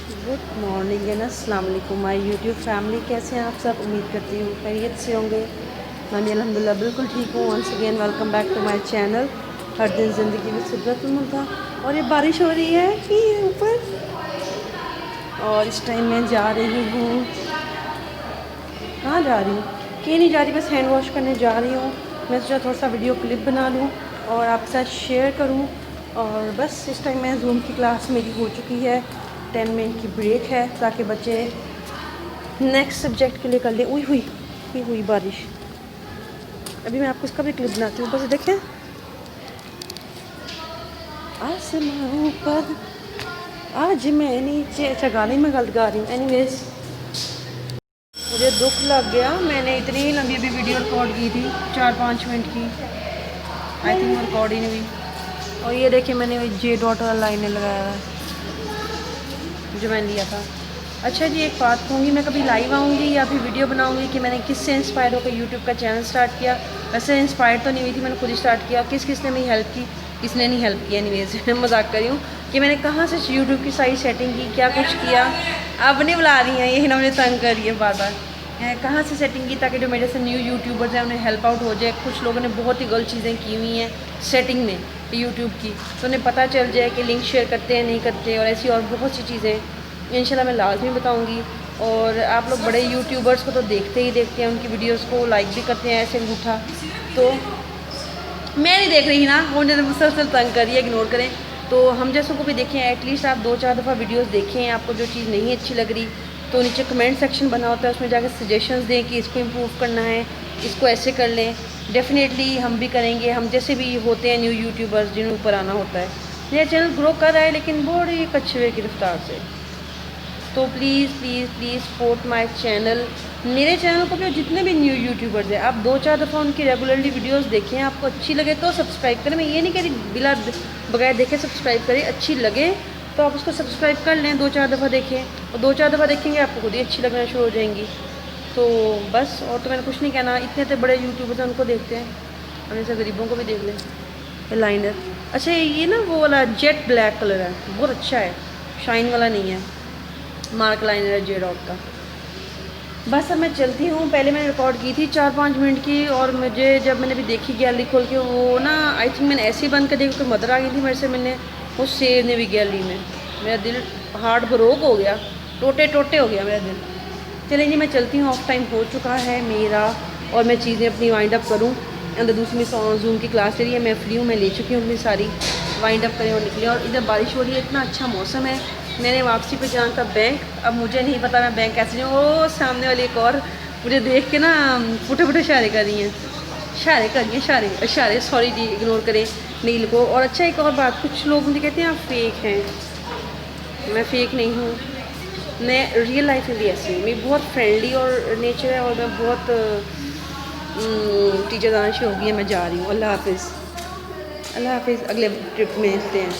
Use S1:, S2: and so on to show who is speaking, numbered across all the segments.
S1: Good morning and अस्सलाम वालेकुम my YouTube family. कैसे हैं आप सब? उम्मीद करती हूँ खैरियत से होंगे। मैं भी अल्हम्दुलिल्लाह बिल्कुल ठीक हूँ। Once again welcome back to my channel. हर दिन ज़िंदगी में सिदरतुल था। और ये बारिश हो रही है कि ऊपर, और इस टाइम मैं जा रही हूँ। कहाँ जा रही हूँ? कहीं नहीं जा रही, बस हैंड वॉश करने जा रही हूँ। मैं सोचा थोड़ा सा वीडियो क्लिप बना लूँ और आपके साथ शेयर करूँ। और बस इस टाइम मैं जूम की क्लास मेरी हो चुकी है। 10 मिनट की ब्रेक है ताकि बच्चे नेक्स्ट सब्जेक्ट के लिए कर लें। हुई बारिश। अभी मैं आपको इसका भी क्लिप बनाती हूँ, बस देखें। आसमां ऊपर आज मैं नीचे। अच्छा, गाने में गलत गा रही हूँ। एनीवेज, मुझे दुख लग गया। मैंने इतनी लंबी भी वीडियो रिकॉर्ड की थी, 4-5 मिनट की। आई थिंक वो रिकॉर्ड ही नहीं हुई। और ये देखिए, मैंने जे डॉट वाला लाइनर लगाया है जो मैंने लिया था। अच्छा जी, एक बात कहूँगी, मैं कभी लाइव आऊँगी या फिर वीडियो बनाऊँगी कि मैंने किससे इंस्पायर होकर यूट्यूब का चैनल स्टार्ट किया। वैसे इंस्पायर तो नहीं हुई थी, मैंने खुद ही स्टार्ट किया। किसने मेरी हेल्प की, किसने नहीं हेल्प किया। एनीवेज मजाक कर रही हूँ कि मैंने कहाँ से यूट्यूब की सारी सेटिंग की, क्या कुछ किया। अब नहीं बुला रही हैं, यही ना मुझे तंग कर रही है बार बार। कहाँ से सेटिंग की ताकि जो मेरे से न्यू यूट्यूबर्स हैं उन्हें हेल्प आउट हो जाए। कुछ लोगों ने बहुत ही गलत चीज़ें की हुई हैं सेटिंग में यूट्यूब की, तो उन्हें पता चल जाए कि लिंक शेयर करते हैं नहीं करते, और ऐसी और बहुत सी चीज़ें इंशाल्लाह मैं लाजमी बताऊंगी। और आप लोग बड़े यूट्यूबर्स को तो देखते ही देखते हैं, उनकी वीडियोस को लाइक भी करते हैं ऐसे अंगूठा। तो मैं नहीं देख रही ना, मुझे तो मुसलसल तंग करिए, इग्नोर करें। तो हम जैसों को भी देखें, एटलीस्ट आप 2-4 दफ़ा वीडियोस देखें। आपको जो चीज़ नहीं अच्छी लग रही तो नीचे कमेंट सेक्शन बना होता है, उसमें जाकर सजेशंस दें कि इसको इम्प्रूव करना है, इसको ऐसे कर लें। डेफिनेटली हम भी करेंगे। हम जैसे भी होते हैं न्यू यूट्यूबर्स जिन्हें ऊपर आना होता है। मेरा चैनल ग्रो कर रहा है लेकिन बड़ी कछुए की रफ्तार से। तो please please please support my channel. मेरे चैनल को भी जितने भी न्यू यूट्यूबर्स हैं, आप 2-4 दफ़ा उनकी रेगुलरली वीडियोस देखें। आपको अच्छी लगे तो सब्सक्राइब करें। मैं ये नहीं कह रही बिला बगैर देखे सब्सक्राइब करें। अच्छी लगे तो आप उसको सब्सक्राइब कर लें, 2-4 दफ़ा देखें। और 2-4 दफ़ा देखेंगे आपको खुद ही अच्छी लगना शुरू हो जाएंगी। तो बस, और तो मैंने कुछ नहीं कहना। इतने तो बड़े यूट्यूबर्स हैं, उनको देखते हैं, और ऐसे गरीबों को भी देख लें। लाइनर, अच्छा ये ना वो वाला जेट ब्लैक कलर है, बहुत अच्छा है, शाइन वाला नहीं है, मार्क लाइनर है जे डॉट का। बस अब मैं चलती हूँ। पहले मैंने रिकॉर्ड की थी 4-5 मिनट की, और मुझे जब मैंने भी देखी गैलरी खोल के, वो ना आई थिंक मैंने ऐसे ही बंद कर देखी, तो मदर आ गई थी मेरे से मिलने, वो शेर ने भी गैलरी में। मेरा दिल हार्ट ब्रोक हो गया, टोटे टोटे हो गया मेरा दिल। चलिए जी, मैं चलती हूँ, ऑफ टाइम हो चुका है मेरा, और मैं चीज़ें अपनी वाइंड अप करूँ। अंदर दूसरी जूम की क्लास ले रही है, मैं फ्री हूँ, मैं ले चुकी हूँ अपनी सारी, वाइंड अप करें और निकले। और इधर बारिश हो रही है, इतना अच्छा मौसम है। मैंने वापसी पे जाना था बैंक। अब मुझे नहीं पता मैं बैंक कैसे जाऊँ। वो सामने वाली एक और मुझे देख के ना फुटे फुटे इशारे कर रही हैं, इशारे सॉरी जी, इग्नोर करें नील को। और अच्छा, एक और बात, कुछ लोग मुझे कहते हैं आप फेक हैं। मैं फेक नहीं हूँ, मैं रियल लाइफ में भी ऐसी हूँ। मेरी बहुत फ्रेंडली और नेचर है, और मैं बहुत टीचर दानिश होगी है। मैं जा रही हूँ। अल्लाह हाफिज़, अगले ट्रिप में मिलते हैं।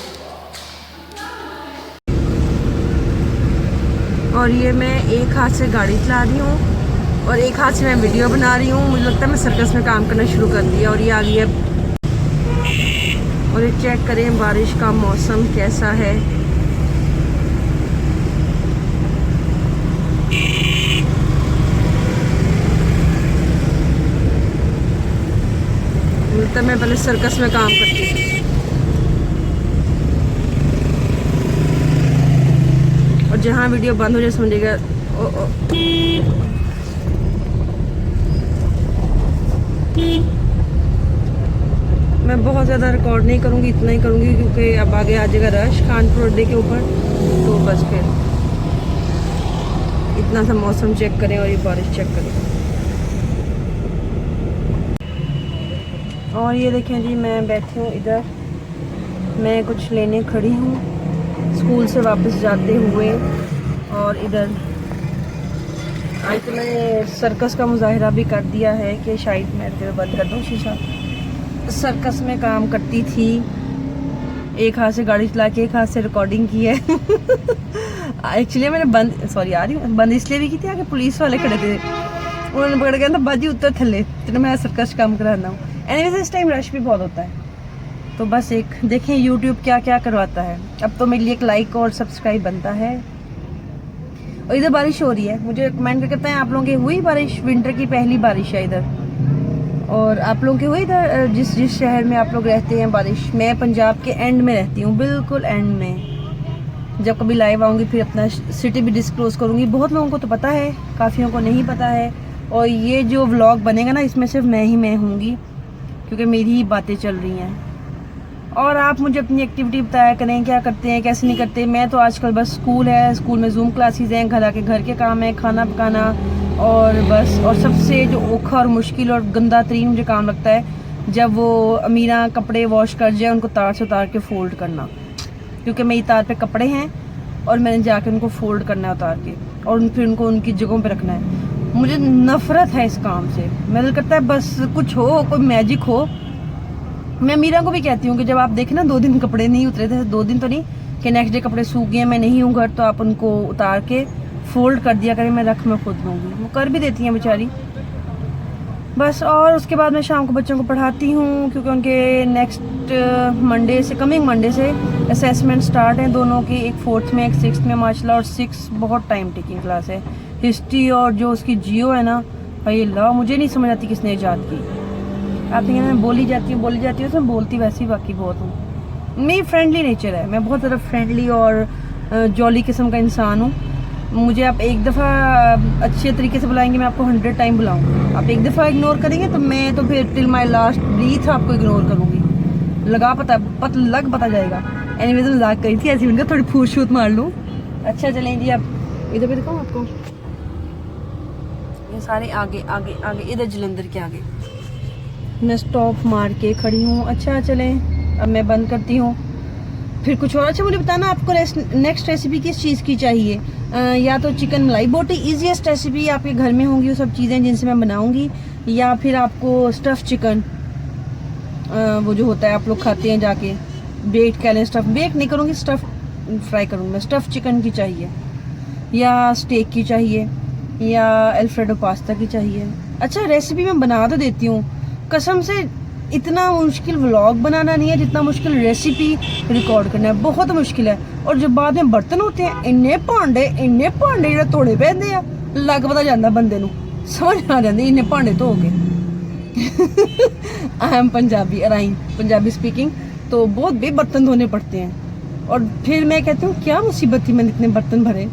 S1: और ये मैं एक हाथ से गाड़ी चला रही हूँ और एक हाथ से मैं वीडियो बना रही हूँ। मुझे लगता है मैं सर्कस में काम करना शुरू कर दिया। और ये आ गई है, और ये चेक करें बारिश का मौसम कैसा है। लगता है मैं पहले सर्कस में काम करती थी। और जहाँ वीडियो बंद हो जाए समझिएगा मैं बहुत ज़्यादा रिकॉर्ड नहीं करूँगी, इतना ही करूँगी क्योंकि अब आगे आ जाएगा रश कानपुर अड्डे के ऊपर। तो बस फिर इतना सा मौसम चेक करें और ये बारिश चेक करें। और ये देखें जी, मैं बैठी हूँ इधर, मैं कुछ लेने खड़ी हूँ स्कूल से वापस जाते हुए। और इधर आज तो मैंने सर्कस का मुजाहरा भी कर दिया है कि शायद मैं तेरे बंद कर दूँ शीशा। सर्कस में काम करती थी, एक हाथ से गाड़ी चला के एक हाथ से रिकॉर्डिंग की है। एक्चुअली मैंने बंद इसलिए भी की थी आगे पुलिस वाले खड़े थे, उन्होंने पकड़ के कहना बाजी उत्तर थले, तो मैं सर्कस काम कराना हूँ। एनीवेज इस टाइम रश भी बहुत होता है। तो बस एक देखें यूट्यूब क्या क्या करवाता है। अब तो मेरे लिए एक लाइक और सब्सक्राइब बनता है। और इधर बारिश हो रही है। मुझे कमेंट करके बताएं, आप लोगों की हुई बारिश? विंटर की पहली बारिश है इधर। और आप लोगों की हुई इधर जिस शहर में आप लोग रहते हैं बारिश? मैं पंजाब के एंड में रहती हूँ, बिल्कुल एंड में। जब कभी लाइव आऊँगी फिर अपना सिटी भी डिस्क्लोज़ करूँगी। बहुत लोगों को तो पता है, काफ़ियों को नहीं पता है। और ये जो व्लॉग बनेगा ना, इसमें सिर्फ मैं होंगी, क्योंकि मेरी ही बातें चल रही हैं। और आप मुझे अपनी एक्टिविटी बताया करें, क्या करते हैं कैसे नहीं करते। मैं तो आजकल बस स्कूल है, स्कूल में जूम क्लासेस हैं, घर के काम है, खाना पकाना और बस। और सबसे जो औखा और मुश्किल और गंदा तरीन मुझे काम लगता है, जब वो अमीरा कपड़े वॉश कर जाए, उनको तार से उतार के फोल्ड करना। क्योंकि मेरी तार पे कपड़े हैं और मैंने जाके उनको फोल्ड करना है उतार के, और फिर उनको उनकी जगहों पे रखना है। मुझे नफरत है इस काम से। मेरा दिल करता है बस कुछ हो, कोई मैजिक हो। मैं मीरा को भी कहती हूँ कि जब आप देखें ना 2 दिन कपड़े नहीं उतरे थे, 2 दिन तो नहीं, कि नेक्स्ट डे कपड़े सूख गए, मैं नहीं हूँ घर, तो आप उनको उतार के फोल्ड कर दिया करें, मैं खुद लूँगी। वो कर भी देती हैं बेचारी बस। और उसके बाद मैं शाम को बच्चों को पढ़ाती हूँ, क्योंकि उनके नेक्स्ट मंडे से, कमिंग मंडे से असेसमेंट स्टार्ट हैं दोनों की, एक 4th में एक 6th में माशाल्लाह। और 6 बहुत टाइम टेकिंग क्लास है। हिस्ट्री और जो उसकी जियो है ना, भाई अल्लाह, मुझे नहीं समझ आती किसने ईजाद की। आप कहेंगे मैं बोली जाती हूँ, तो मैं बोलती वैसे ही बाकी बहुत हूँ। मेरी फ्रेंडली नेचर है, मैं बहुत ज़्यादा फ्रेंडली और जॉली किस्म का इंसान हूँ। मुझे आप एक दफ़ा अच्छे तरीके से बुलाएंगे, मैं आपको 100 टाइम बुलाऊंगी। आप एक दफ़ा इग्नोर करेंगे तो मैं तो फिर टिल माई लास्ट ब्रीथ आपको इग्नोर करूँगी। लग पता जाएगा। एनीवेज मजाक करी थी, ऐसी उनका थोड़ी फूट शूट मार लूँ। अच्छा चलें जी, आप इधर पे दिखाऊँ आपको, ये सारे आगे आगे आगे, इधर जलंधर के आगे मैं स्टॉप मार के खड़ी हूँ। अच्छा चलें, अब मैं बंद करती हूँ, फिर कुछ और। अच्छा मुझे बताना, आपको नेक्स्ट रेसिपी किस चीज़ की चाहिए? या तो चिकन मलाई बोटी, ईजीएस्ट रेसिपी आपके घर में होंगी वो सब चीज़ें जिनसे मैं बनाऊंगी, या फिर आपको स्टफ़ चिकन, वो जो होता है आप लोग खाते हैं जाके, बेक कह लें, स्टफ़ बेक नहीं करूँगी, स्टफ़ फ्राई करूँगी मैं। स्टफ़ चिकन की चाहिए, या स्टेक की चाहिए, या अल्फ्रेडो पास्ता की चाहिए? अच्छा रेसिपी मैं बना तो देती हूँ, कसम से इतना मुश्किल व्लॉग बनाना नहीं है जितना मुश्किल रेसिपी रिकॉर्ड करना है, बहुत मुश्किल है। और जब बाद में बर्तन होते हैं, इन्ने भांडे जो धोने पैंदे हैं, लग पता जाता बंदे नूं, समझ आ जाती इन्ने भांडे धो के। I am Punjabi, Arain Punjabi speaking, तो बहुत भी बर्तन धोने पड़ते हैं। और फिर मैं कहती हूँ क्या मुसीबत थी मैंने इतने बर्तन भरे,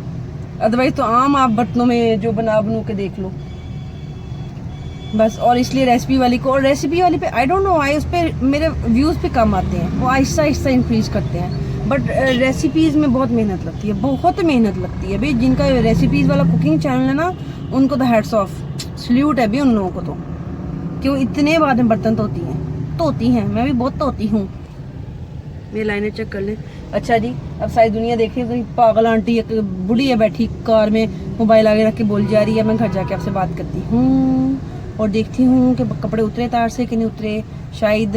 S1: अदरवाइज तो आम आप बर्तनों में जो बनू के देख लो बस। और इसलिए रेसिपी वाली को, और रेसिपी वाली पे आई डोंट नो आई, उस पर मेरे व्यूज़ भी कम आते हैं, वो आहिस्ता आहिस्ता इंक्रीज करते हैं। बट रेसिपीज़ में बहुत मेहनत लगती है, बहुत मेहनत लगती है भाई। जिनका रेसिपीज़ वाला कुकिंग चैनल है ना, उनको तो हैट्स ऑफ, सल्यूट है भी उन लोगों को तो, क्यों इतने बाद में बर्तन धोती हैं। मैं भी बहुत धोती हूँ। मेरी लाइनें चेक कर लें। अच्छा जी, अब सारी दुनिया देख रही है, तो पागल आंटी एक बूढ़ी है बैठी कार में, मोबाइल आगे रख के बोल जा रही है। मैं घर जाके आपसे बात करती हूँ और देखती हूँ कि कपड़े उतरे तार से कि नहीं उतरे। शायद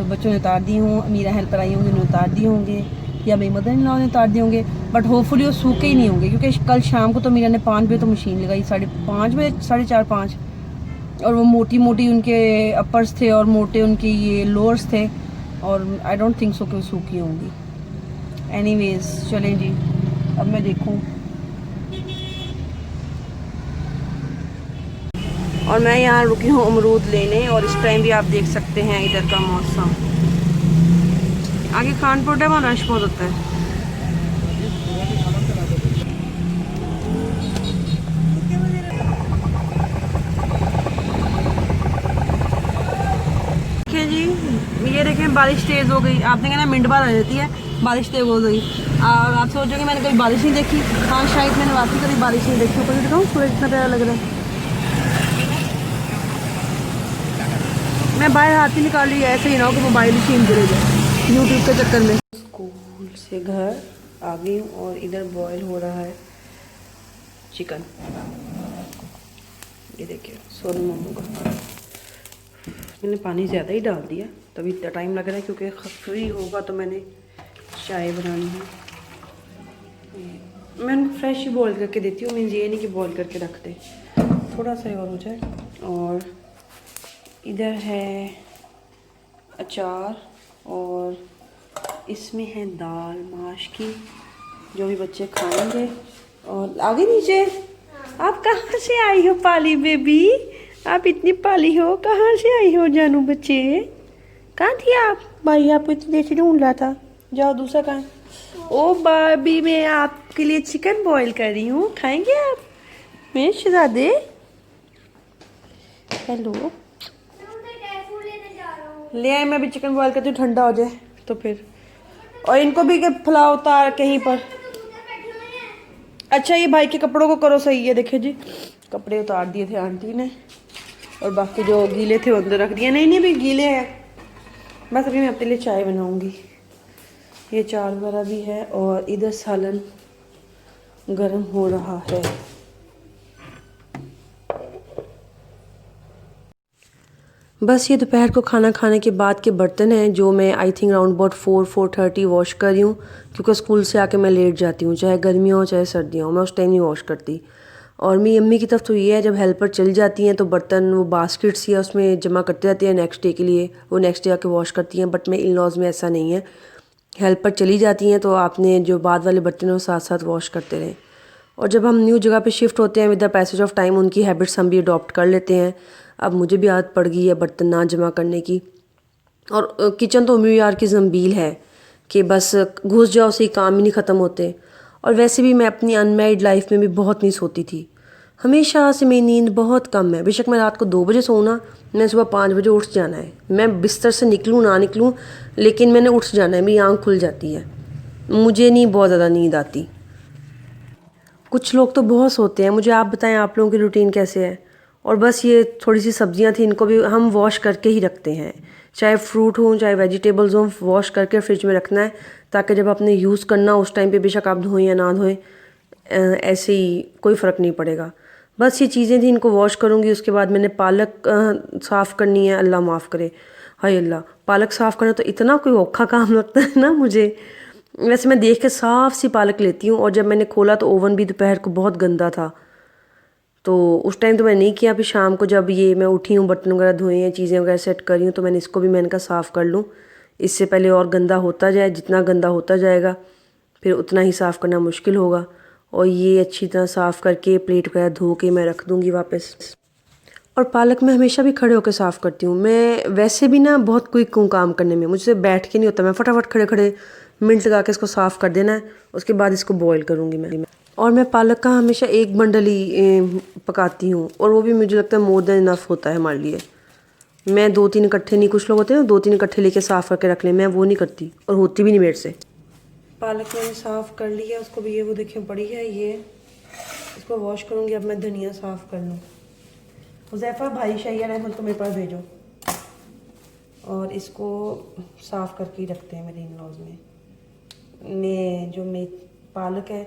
S1: बच्चों ने उतार दिए हों, मेरा हेल्पर आई होंगे उन्होंने उतार दिए होंगे, या मेरी मदर इन लॉ ने उतार दिए होंगे। बट होपफुली वो सूखे ही नहीं होंगे, क्योंकि कल शाम को तो मीरा ने 5 बजे तो मशीन लगाई, 5:30 बजे, 4:30 5, और वो मोटी मोटी उनके अपर्स थे और मोटे उनके ये लोअर्स थे, और आई डोंट थिंक सो कि वो सूखी होंगी। एनीवेज चलें जी, अब मैं देखूँ। और मैं यहाँ रुकी हूँ अमरूद लेने, और इस टाइम भी आप देख सकते हैं इधर का मौसम। आगे खानपुर है, वहाँ रश बहुत होता है। देखिए जी, ये देखें बारिश तेज़ हो गई। आपने कहना मिनट बाद आ जाती है, बारिश तेज़ हो गई। और आप सोचोगे मैंने कभी बारिश नहीं देखी। हाँ शायद मैंने वाकई कभी बारिश नहीं देखी। ऊपर दिखाऊँ, सूरज इतना प्यारा लग रहा है। मैं बाहर हाथ ही निकाल रही है, ऐसे ही ना हो कि मोबाइल ही छीन गिरे जाए यूट्यूब के चक्कर में। स्कूल से घर आ गई हूँ और इधर बॉयल हो रहा है चिकन। ये देखिए सोनू मम्मू का, मैंने पानी ज़्यादा ही डाल दिया, तभी इतना टाइम लग रहा है, क्योंकि फ्री होगा तो मैंने चाय बनानी है। मैं उनको फ्रेश ही बॉयल करके देती हूँ, मीन्स ये नहीं कि बॉयल करके रख दे, थोड़ा सा और हो जाए। और इधर है अचार, और इसमें है दाल माश की, जो भी बच्चे खाएंगे। और आगे नीचे। आप कहाँ से आई हो पाली बेबी? आप इतनी पाली हो, कहाँ से आई हो जानू बच्चे? कहाँ थी आप? भाई आपको इतनी देर से ढूंढ रहा था। जाओ दूसरा कहाँ? ओ बाबी, मैं आपके लिए चिकन बॉईल कर रही हूँ, खाएंगे आप? मेरे शहजादे। हेलो, ले आए, मैं भी चिकन बॉईल करती हूँ, ठंडा हो जाए तो फिर। और इनको भी फैलाओ उतार कहीं पर। अच्छा, ये भाई के कपड़ों को करो सही है। देखिए जी, कपड़े उतार दिए थे आंटी ने, और बाकी जो गीले थे वो अंदर रख दिए। नहीं अभी गीले हैं। बस अभी मैं अपने लिए चाय बनाऊंगी। ये चावल वगैरह भी है, और इधर सालन गर्म हो रहा है। बस ये दोपहर को खाना खाने के बाद के बर्तन हैं, जो मैं I think round about 4-4:30 wash कर रही हूँ, क्योंकि स्कूल से आके मैं लेट जाती हूँ, चाहे गर्मियाँ हो चाहे सर्दियाँ हो, मैं उस टाइम नहीं वॉश करती। और मेरी अम्मी की तरफ तो ये है, जब हेल्पर चल जाती हैं तो बर्तन वो बास्केट्स या उसमें जमा करते रहती हैं नेक्स्ट डे के लिए, वो नेक्स्ट डे आके वॉश करती हैं। बट मैं इन लॉज में ऐसा नहीं है, हेल्पर चली जाती हैं तो आपने जो बाद वाले बर्तन हैं वो साथ साथ वॉश करते रहें। और जब हम न्यू जगह पे शिफ्ट होते हैं, with the passage of time उनकी हैबिट्स हम भी अडॉप्ट कर लेते हैं। अब मुझे भी आदत पड़ गई है बर्तन ना जमा करने की। और किचन तो न्यू यार की जंबील है कि बस घुस जाओ, से काम ही नहीं ख़त्म होते। और वैसे भी मैं अपनी अनमैरिड लाइफ में भी बहुत नहीं सोती थी, हमेशा से मेरी नींद बहुत कम है। बेशक मैं रात को 2 बजे सोना, मैं सुबह 5 बजे उठ जाना है। मैं बिस्तर से निकलूँ ना निकलूँ, लेकिन मैंने उठ जाना है, मेरी आँख खुल जाती है। मुझे नहीं बहुत ज़्यादा नींद आती। कुछ लोग तो बहुत सोते हैं। मुझे आप बताएं, आप लोगों की रूटीन कैसे है? और बस ये थोड़ी सी सब्जियां थी, इनको भी हम वॉश करके ही रखते हैं, चाहे फ्रूट हो चाहे वेजिटेबल्स हो, वॉश करके फ्रिज में रखना है, ताकि जब आपने यूज़ करना उस टाइम पे बेशक आप धोएं या ना धोएं, ऐसे ही कोई फ़र्क नहीं पड़ेगा। बस ये चीज़ें थी, इनको वॉश करूँगी। उसके बाद मैंने पालक साफ़ करनी है। अल्लाह माफ़ करे, हाय अल्लाह, पालक साफ़ करना तो इतना कोई औखा काम लगता है ना मुझे। वैसे मैं देख के साफ सी पालक लेती हूँ, और जब मैंने खोला तो ओवन भी दोपहर को बहुत गंदा था, तो उस टाइम तो मैंने नहीं किया। फिर शाम को जब ये मैं उठी हूँ, बर्तन वगैरह धोए हैं, चीज़ें वगैरह सेट करी हूँ, तो मैंने इसको भी मैंने कहा साफ़ कर लूँ, इससे पहले और गंदा होता जाए। जितना गंदा होता जाएगा फिर उतना ही साफ़ करना मुश्किल होगा। और ये अच्छी तरह साफ़ करके प्लेट वगैरह धो के मैं रख दूँगी वापस। और पालक मैं हमेशा भी खड़े होकर साफ़ करती हूँ। मैं वैसे भी ना बहुत क्विक हूँ काम करने में, मुझसे बैठ के नहीं होता। मैं फटाफट खड़े खड़े मिनट लगा के इसको साफ़ कर देना है, उसके बाद इसको बॉईल करूँगी मैं। और मैं पालक का हमेशा एक बंडल ही पकाती हूँ, और वो भी मुझे लगता है मोर देन इनफ होता है हमारे लिए। मैं 2-3 इकट्ठे नहीं, कुछ लोग होते हैं ना 2-3 इकट्ठे लेके साफ़ करके रख लें, मैं वो नहीं करती, और होती भी नहीं मेरे से। पालक मैंने साफ़ कर ली है, उसको भी ये वो देखिए पड़ी है, ये इसको वॉश करूँगी। अब मैं धनिया साफ़ कर लूँ। हुज़ैफ़ा भाई शैया रहमत को मेरे पास भेजो। और इसको साफ़ करके ही रखते हैं मेरे इन लॉज में। मेरी पालक है,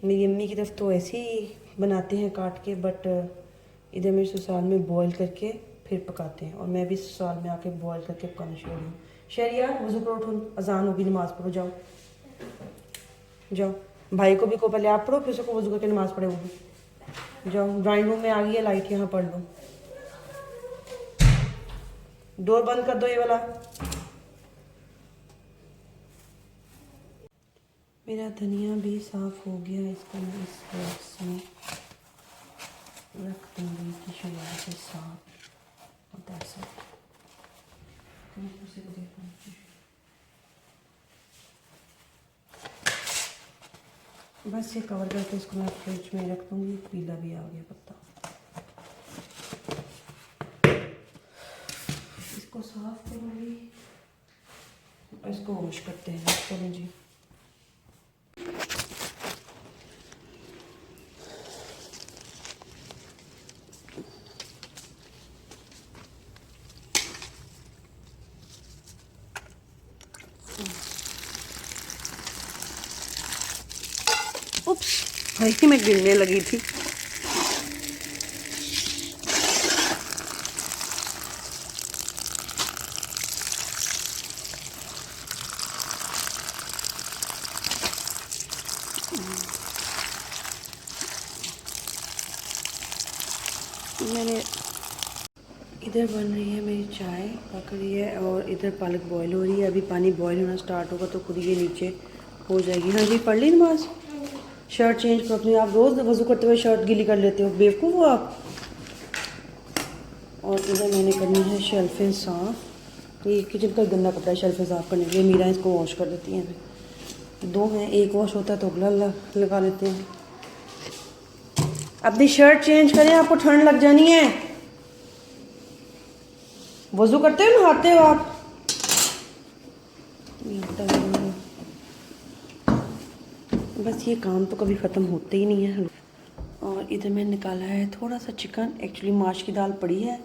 S1: मेरी अम्मी की तरफ तो ऐसे ही बनाते हैं काट के, बट इधर मेरे ससुराल में बॉईल करके फिर पकाते हैं। और मैं भी ससुराल में आके बॉईल करके पकाना शुरू हूँ। शहरिया वज़ू करो, उठो, अजान होगी, नमाज़ पढ़ो, जाओ जाओ। भाई को भी को पहले आप पढ़ो, फिर उसको वज़ू करके नमाज़ पढ़े। वो भी जाओ। ड्राइंग रूम में आ गई है लाइट, यहाँ पढ़ लो। डोर बंद कर दो ये वाला। मेरा धनिया भी साफ़ हो गया, इसको मैं इस बॉक्स में रख दूँगी टिश्यू से साफ होता है सब। बस ये कवर करके इसको मैं फ्रिज में रख दूँगी। पीला भी आ गया पत्ता, इसको साफ करूँगी और इसको वॉश करते हैं। चलो जी। उप्स, भाई मैं गिरने लगी थी। मैंने इधर बन रही है मेरी चाय, पक रही है, और इधर पालक बॉईल हो रही है। अभी पानी बॉईल होना स्टार्ट होगा तो खुद ये नीचे हो जाएगी। हाँ जी, पढ़ ली नमाज? शर्ट चेंज करो अपनी। आप रोज़ वज़ू करते हुए शर्ट गीली कर लेते हो, बेवकूफ़ हो आप। और इधर मैंने करनी है शेल्फें साफ़। ये किचन का गंदा कपड़ा है शेल्फें साफ़ करने के लिए, मीरा इसको वॉश कर देती हैं। 2 हैं, एक वॉश होता है तो अगला लगा लेते हैं। अपनी शर्ट चेंज करें, आपको ठंड लग जानी है। वज़ू करते हो, नहाते हो आप? बस ये काम तो कभी ख़त्म होते ही नहीं है। और इधर मैंने निकाला है थोड़ा सा चिकन। एक्चुअली माश की दाल पड़ी है,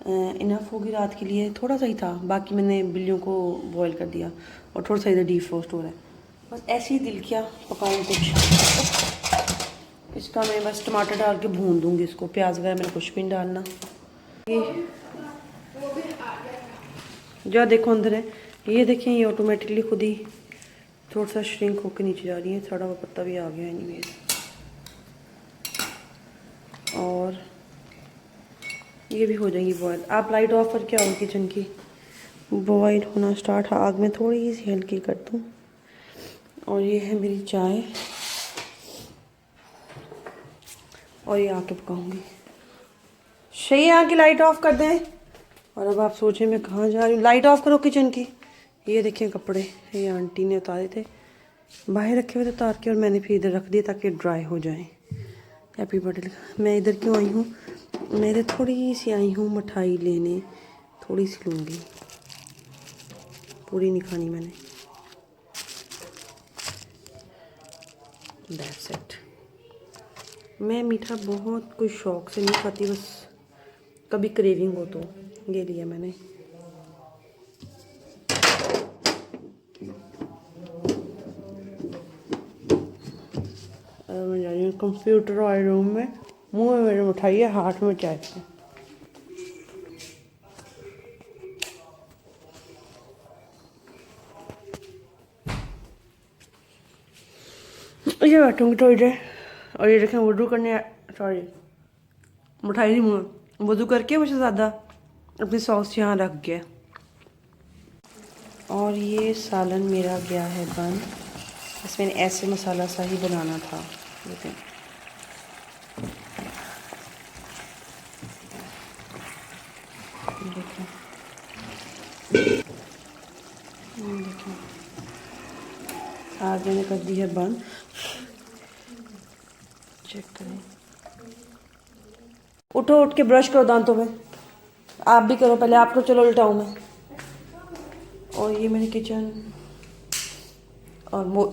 S1: इनफ होगी रात के लिए। थोड़ा सा ही था, बाकी मैंने बिल्लियों को बॉईल कर दिया। और थोड़ा सा इधर डीफ्रोस्ट हो रहा है। बस ऐसे ही दिल किया पकाऊँ कुछ। इसका मैं बस टमाटर डाल के भून दूँगी इसको। प्याज वगैरह मैंने कुछ भी नहीं डालना। ये जो देखो अंदर है, ये देखें, ये ऑटोमेटिकली खुद ही थोड़ा सा श्रिंक होकर नीचे जा रही है। सड़ा हुआ पत्ता भी आ गया एनीवेज। और ये भी हो जाएगी बॉयल। आप लाइट ऑफ करके आओ किचन की। बॉयल होना स्टार्ट। आग में थोड़ी सी हल्की कर दूँ। और ये है मेरी चाय, और ये आके पकाऊंगी। सही, आके लाइट ऑफ कर दें। और अब आप सोचें मैं कहाँ जा रही हूँ। लाइट ऑफ करो किचन की। ये देखें कपड़े, ये आंटी ने उतारे थे, बाहर रखे हुए थे उतार के, और मैंने फिर इधर रख दिए ताकि ड्राई हो जाए। Happy birthday. मैं इधर क्यों आई हूँ? मैं इधर थोड़ी सी आई हूँ मिठाई लेने। थोड़ी सी लूँगी, पूरी नहीं खानी मैंने। That's it. मैं मीठा बहुत कुछ शौक से नहीं खाती, बस कभी क्रेविंग हो तो ये लिया मैंने। मैं जा रही हूँ कंप्यूटर वाले रूम में। मुंह में मेरे मिठाई है, हाथ में चाय है। ये बैठूँगी थोड़ी देर। और ये देखें वुडू करने, सॉरी मिठाई नहीं, मुँह वुडू करके मुझे ज़्यादा अपनी सॉस यहाँ रख गया। और ये सालन मेरा गया है बंद। इसमें ऐसे मसाला सा ही बनाना था। देखें आग मैंने कर दी है बंद। चेक करें। उठो, उठ के ब्रश करो दांतों में। आप भी करो पहले, आपको चलो उल्टाऊँ मैं। और ये मैंने किचन और वो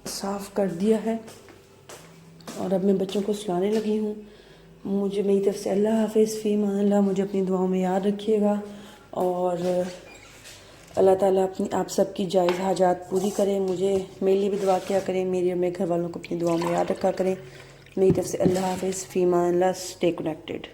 S1: साफ़ कर दिया है। और अब मैं बच्चों को सुलाने लगी हूँ। मुझे मेरी तरफ से अल्लाह हाफ़िज़, फ़ी अमान अल्लाह। मुझे अपनी दुआओं में याद रखिएगा। और अल्लाह ताला अपनी आप सबकी जायज़ हाजात पूरी करें। मुझे मेरे लिए भी दुआ किया करें, मेरे और मेरे घर वालों को अपनी दुआओं में याद रखा करें। मेरी तरफ से अल्लाह हाफ़िज़, फ़ी अमान अल्लाह। Stay connected.